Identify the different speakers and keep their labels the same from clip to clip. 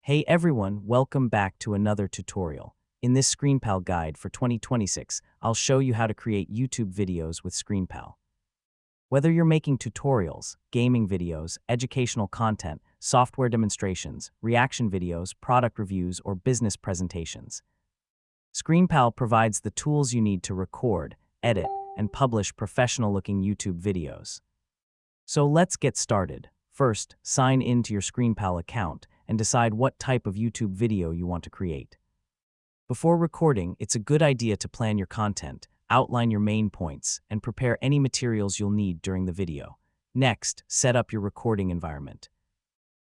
Speaker 1: Hey everyone, welcome back to another tutorial. In this ScreenPal guide for 2026, I'll show you how to create YouTube videos with ScreenPal. Whether you're making tutorials, gaming videos, educational content, software demonstrations, reaction videos, product reviews, or business presentations, ScreenPal provides the tools you need to record, edit, and publish professional-looking YouTube videos. So let's get started. First, sign in to your ScreenPal account and decide what type of YouTube video you want to create. Before recording, it's a good idea to plan your content, outline your main points, and prepare any materials you'll need during the video. Next, set up your recording environment.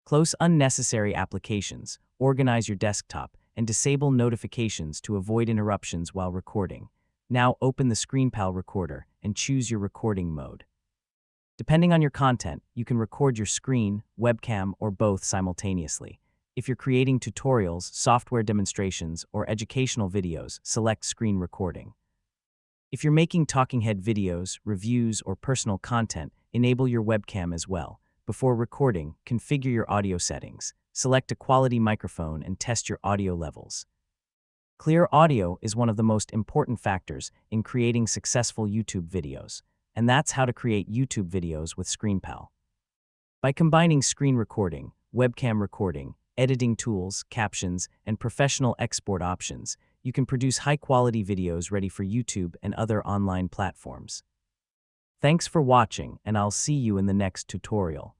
Speaker 1: Close unnecessary applications, organize your desktop, and disable notifications to avoid interruptions while recording. Now open the ScreenPal recorder and choose your recording mode. Depending on your content, you can record your screen, webcam, or both simultaneously. If you're creating tutorials, software demonstrations, or educational videos, select screen recording. If you're making talking head videos, reviews, or personal content, enable your webcam as well. Before recording, configure your audio settings. Select a quality microphone and test your audio levels. Clear audio is one of the most important factors in creating successful YouTube videos. And that's how to create YouTube videos with ScreenPal. By combining screen recording, webcam recording, editing tools, captions, and professional export options, you can produce high-quality videos ready for YouTube and other online platforms. Thanks for watching, and I'll see you in the next tutorial.